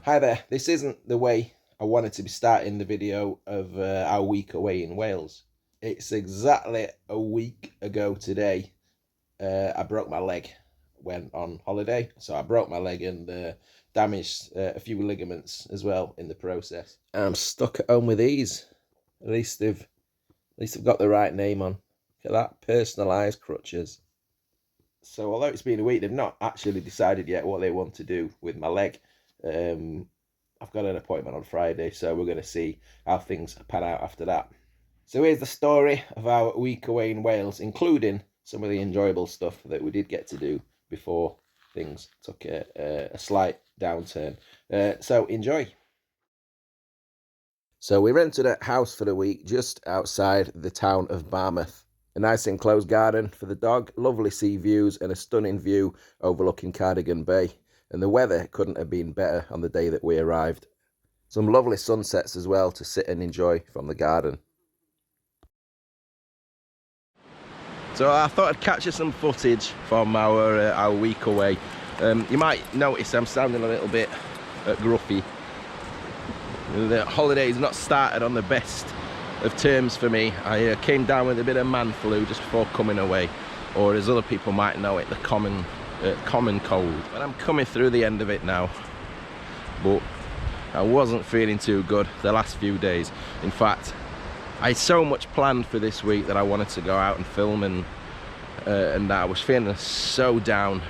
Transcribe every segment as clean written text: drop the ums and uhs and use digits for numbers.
Hi there, this isn't the way I wanted to be starting the video of our week away in Wales. It's exactly a week ago today I broke my leg, went on holiday, so I broke my leg and damaged a few ligaments as well in the process. And I'm stuck at home with these. At least they've got the right name on. Look at that, personalised crutches. So although it's been a week, they've not actually decided yet what they want to do with my leg. I've got an appointment on Friday, so we're going to see how things pan out after that. So here's the story of our week away in Wales, including some of the enjoyable stuff that we did get to do before things took a slight downturn. So enjoy. So we rented a house for the week just outside the town of Barmouth. A nice enclosed garden for the dog, lovely sea views and a stunning view overlooking Cardigan Bay. And the weather couldn't have been better on the day that we arrived. Some lovely sunsets as well to sit and enjoy from the garden. So I thought I'd catch you some footage from our week away. You might notice I'm sounding a little bit gruffy. The holiday's not started on the best of terms for me. I came down with a bit of man flu just before coming away, or as other people might know it, the common cold. But I'm coming through the end of it now, but I wasn't feeling too good the last few days. In fact, I had so much planned for this week that I wanted to go out and film, and I was feeling so down,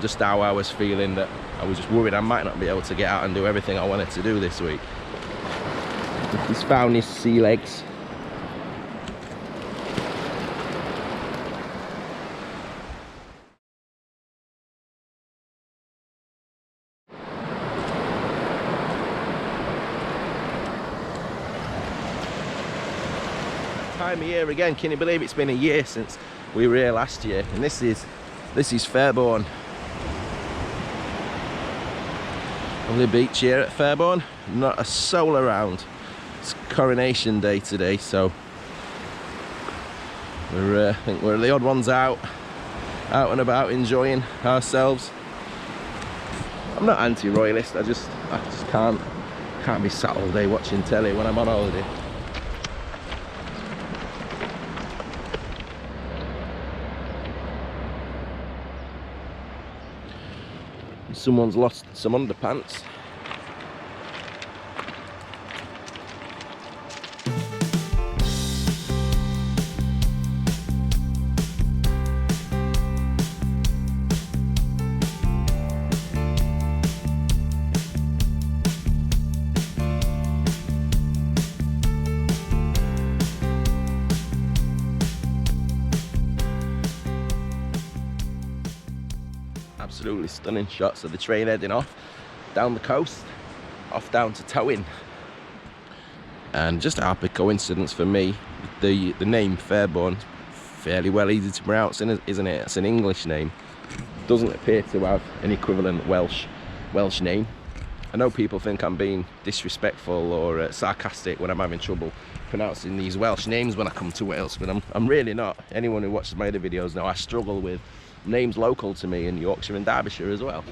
just how I was feeling, that I was just worried I might not be able to get out and do everything I wanted to do this week. He's found his sea legs. Time of year again. Can you believe it's been a year since we were here last year? And this is Fairbourne. Lovely beach here at Fairbourne. Not a soul around. It's Coronation Day today, so I think we're the odd ones out and about enjoying ourselves. I'm not anti-royalist. I just can't be sat all day watching telly when I'm on holiday. Someone's lost some underpants. Absolutely stunning shots of the train heading off down the coast, off down to Towing. And just a happy coincidence for me, the name Fairbourne, fairly well easy to pronounce, isn't it? It's an English name. Doesn't appear to have an equivalent Welsh name. I know people think I'm being disrespectful or sarcastic when I'm having trouble pronouncing these Welsh names when I come to Wales, but I'm really not. Anyone who watches my other videos know I struggle with names local to me in Yorkshire and Derbyshire as well.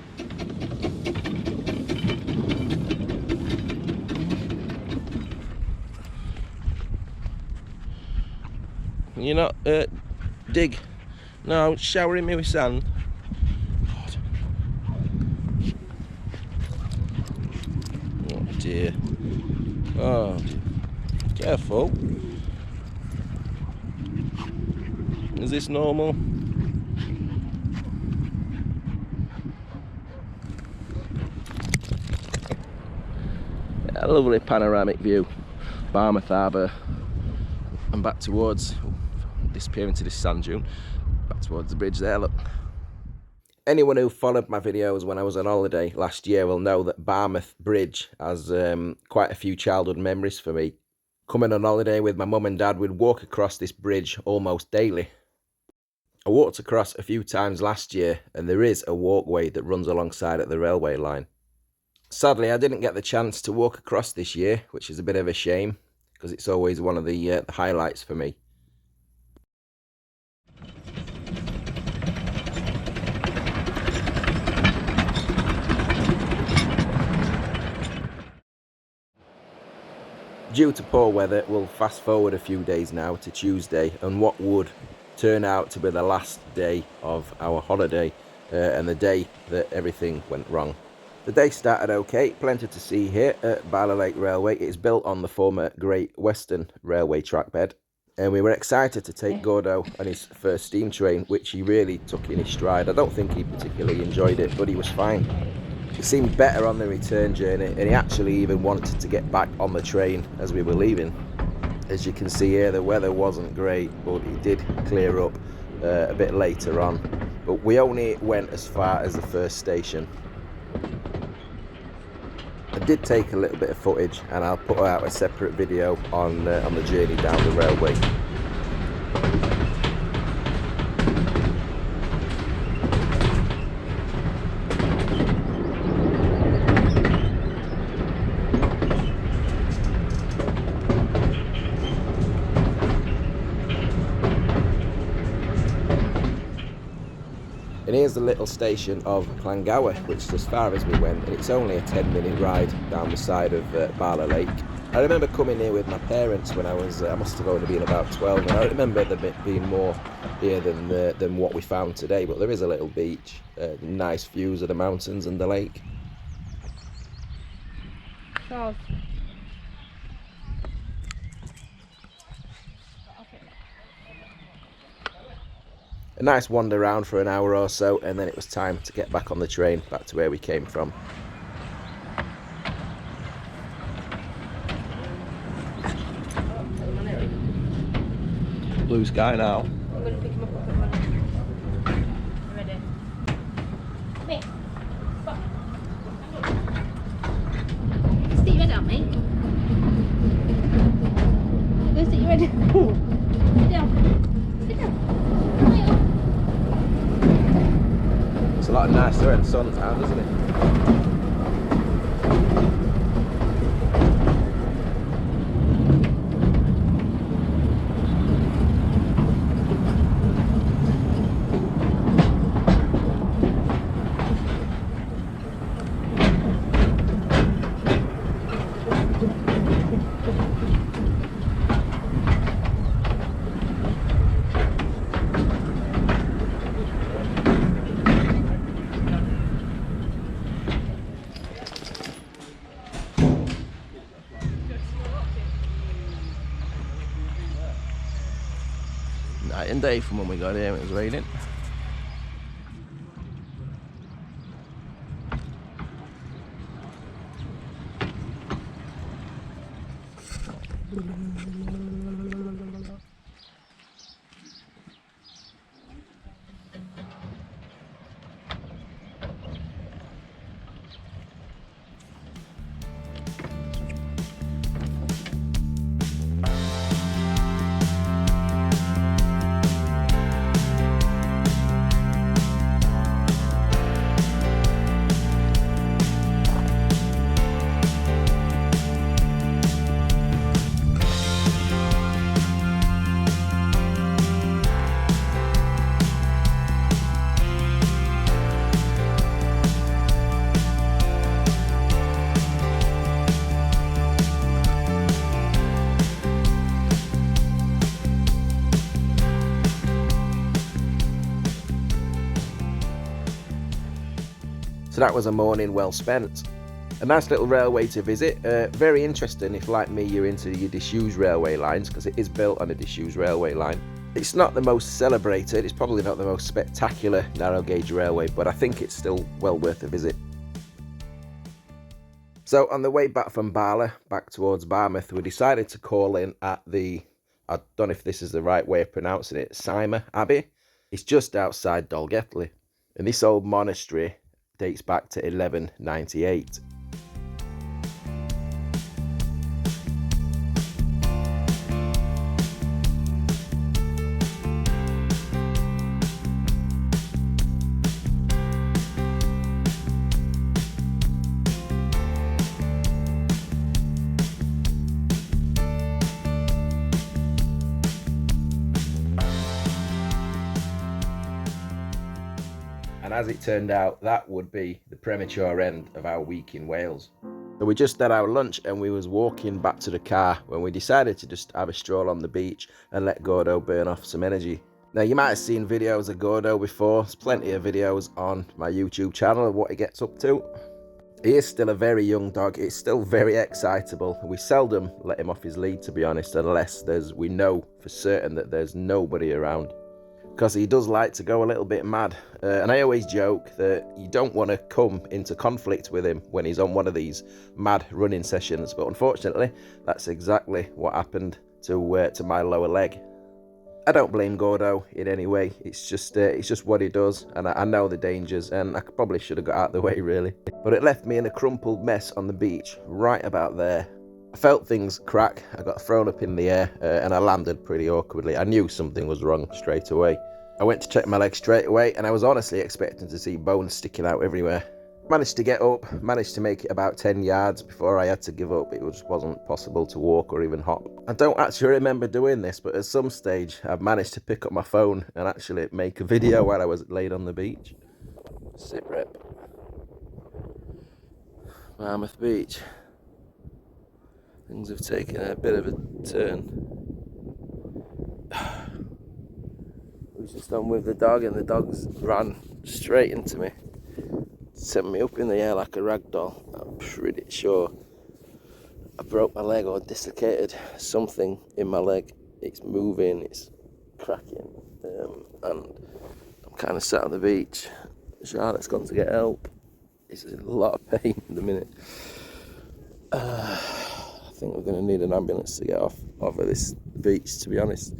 You're not dig? No, showering me with sand. God. Oh dear. Oh dear. Careful. Is this normal? A lovely panoramic view, Barmouth Harbour, and back towards, disappearing to this sand dune, back towards the bridge there, look. Anyone who followed my videos when I was on holiday last year will know that Barmouth Bridge has quite a few childhood memories for me. Coming on holiday with my mum and dad, we'd walk across this bridge almost daily. I walked across a few times last year, and there is a walkway that runs alongside at the railway line. Sadly, I didn't get the chance to walk across this year, which is a bit of a shame, because it's always one of the highlights for me. Due to poor weather, we'll fast forward a few days now to Tuesday, and what would turn out to be the last day of our holiday, and the day that everything went wrong. The day started okay, plenty to see here at Bala Lake Railway. It's built on the former Great Western Railway track bed, and we were excited to take Gordo on his first steam train, which he really took in his stride. I don't think he particularly enjoyed it, but he was fine. He seemed better on the return journey, and he actually even wanted to get back on the train as we were leaving. As you can see here, the weather wasn't great, but it did clear up a bit later on. But we only went as far as the first station. I did take a little bit of footage, and I'll put out a separate video on the journey down the railway. And here's the little station of Bangor, which is as far as we went, and it's only a 10-minute ride down the side of Bala Lake. I remember coming here with my parents when I must have only been about 12, and I remember there being more here than what we found today, but there is a little beach, nice views of the mountains and the lake. Charles. A nice wander around for an hour or so, and then it was time to get back on the train back to where we came from. Blue sky now. I'm going to pick him up and put him on. Ready? Wait. Stop. Stick your head out, mate. Go stick your head down. Sit down. Sit down. It's a lot nicer in suntown, isn't it? Night and day from when we got here, it was raining. So that was a morning well spent. A nice little railway to visit, very interesting if, like me, you're into your disused railway lines, because it is built on a disused railway line. It's not the most celebrated, it's probably not the most spectacular narrow gauge railway, but I think it's still well worth a visit. So on the way back from Bala, back towards Barmouth, we decided to call in at the, I don't know if this is the right way of pronouncing it, Cymer Abbey. It's just outside Dolgethley, and this old monastery dates back to 1198. And as it turned out, that would be the premature end of our week in Wales. So we just had our lunch and we was walking back to the car when we decided to just have a stroll on the beach and let Gordo burn off some energy. Now, you might have seen videos of Gordo before. There's plenty of videos on my YouTube channel of what he gets up to. He is still a very young dog. It's still very excitable. We seldom let him off his lead, to be honest, unless we know for certain that there's nobody around. Because he does like to go a little bit mad. And I always joke that you don't want to come into conflict with him when he's on one of these mad running sessions. But unfortunately, that's exactly what happened to my lower leg. I don't blame Gordo in any way. It's just what he does, and I know the dangers, and I probably should have got out of the way, really. But it left me in a crumpled mess on the beach, right about there. I felt things crack. I got thrown up in the air, and I landed pretty awkwardly. I knew something was wrong straight away. I went to check my leg straight away, and I was honestly expecting to see bones sticking out everywhere. Managed to get up, managed to make it about 10 yards before I had to give up. It just wasn't possible to walk or even hop. I don't actually remember doing this, but at some stage I managed to pick up my phone and actually make a video while I was laid on the beach. Sit rep. Barmouth Beach. Things have taken a bit of a turn. I was just on with the dog and the dogs ran straight into me. Sent me up in the air like a rag doll. I'm pretty sure I broke my leg or dislocated something in my leg. It's moving, it's cracking, and I'm kind of sat on the beach. Charlotte's gone to get help. It's in a lot of pain at the minute. I think we're going to need an ambulance to get off of this beach, to be honest.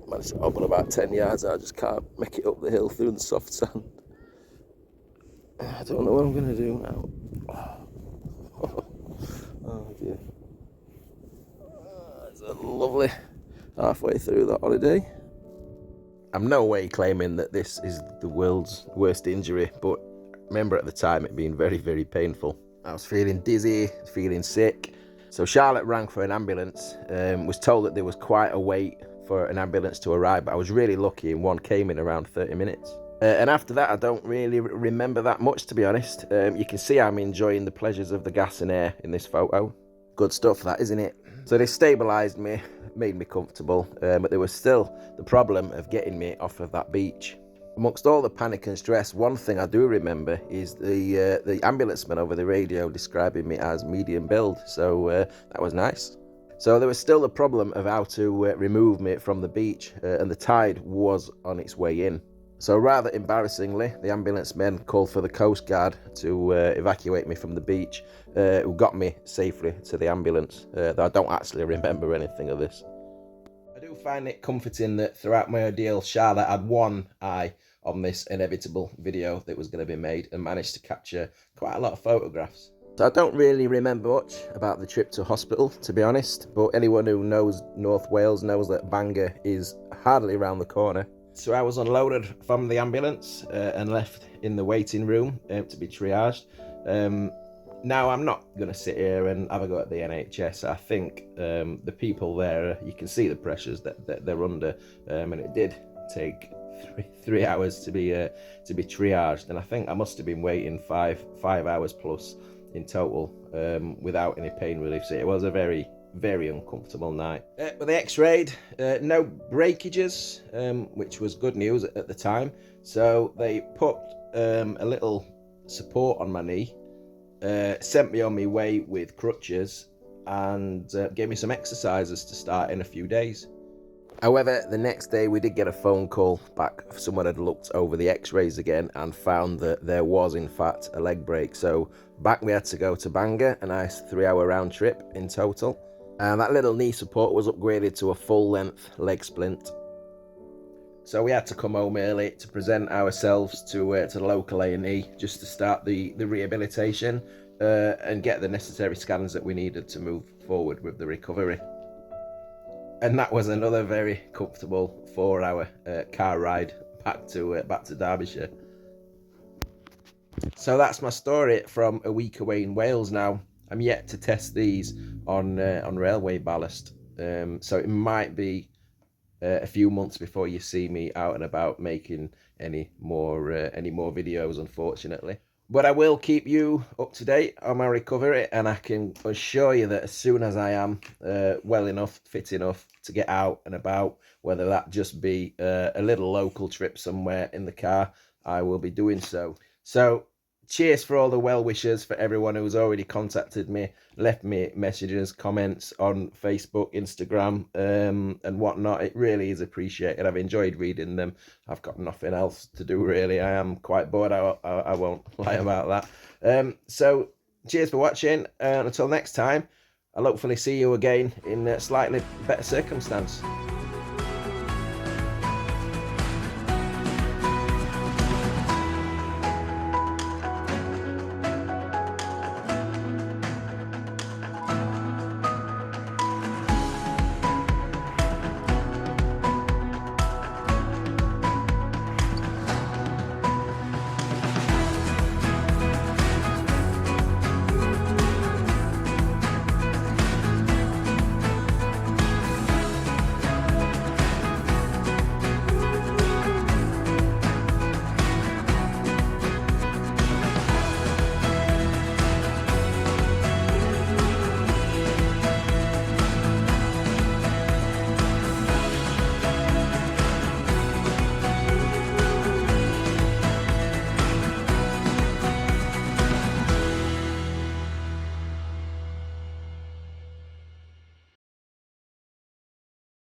Managed to hop on about 10 yards. I just can't make it up the hill through the soft sand. I don't know what I'm going to do now. Oh dear. It's a lovely halfway through the holiday. I'm no way claiming that this is the world's worst injury, but I remember at the time it being very, very painful. I was feeling dizzy, feeling sick. So Charlotte rang for an ambulance, was told that there was quite a wait for an ambulance to arrive, but I was really lucky and one came in around 30 minutes. And after that, I don't really remember that much, to be honest. You can see I'm enjoying the pleasures of the gas and air in this photo. Good stuff, that, isn't it? So they stabilised me, made me comfortable, but there was still the problem of getting me off of that beach. Amongst all the panic and stress, one thing I do remember is the ambulance man over the radio describing me as medium build, so that was nice. So there was still the problem of how to remove me from the beach, and the tide was on its way in. So rather embarrassingly, the ambulance men called for the Coastguard to evacuate me from the beach, who got me safely to the ambulance, though I don't actually remember anything of this. I do find it comforting that throughout my ordeal, Charlotte had one eye on this inevitable video that was going to be made and managed to capture quite a lot of photographs. So I don't really remember much about the trip to hospital, to be honest, but anyone who knows North Wales knows that Bangor is hardly around the corner. So I was unloaded from the ambulance and left in the waiting room to be triaged. Now, I'm not going to sit here and have a go at the NHS. I think the people there, you can see the pressures that they're under, and it did take three hours to be triaged, and I think I must have been waiting five hours plus in total without any pain relief. So it was a very, very uncomfortable night. With the x-rayed, no breakages, which was good news at the time. So they put a little support on my knee, sent me on my way with crutches, and gave me some exercises to start in a few days. However, the next day we did get a phone call back. Someone had looked over the x-rays again and found that there was in fact a leg break. So back we had to go to Bangor, a nice 3-hour round trip in total. And that little knee support was upgraded to a full-length leg splint. So we had to come home early to present ourselves to the local A&E just to start the rehabilitation and get the necessary scans that we needed to move forward with the recovery. And that was another very comfortable 4-hour car ride back to Derbyshire. So that's my story from a week away in Wales. Now I'm yet to test these on railway ballast, so it might be a few months before you see me out and about making any more videos, unfortunately. But I will keep you up to date on my recovery, and I can assure you that as soon as I am well enough, fit enough to get out and about, whether that just be a little local trip somewhere in the car, I will be doing so. So cheers for all the well wishes, for everyone who's already contacted me, left me messages, comments on Facebook, Instagram, and whatnot. It really is appreciated. I've enjoyed reading them. I've got nothing else to do, really. I am quite bored. I won't lie about that. So cheers for watching, and until next time, I'll hopefully see you again in slightly better circumstance.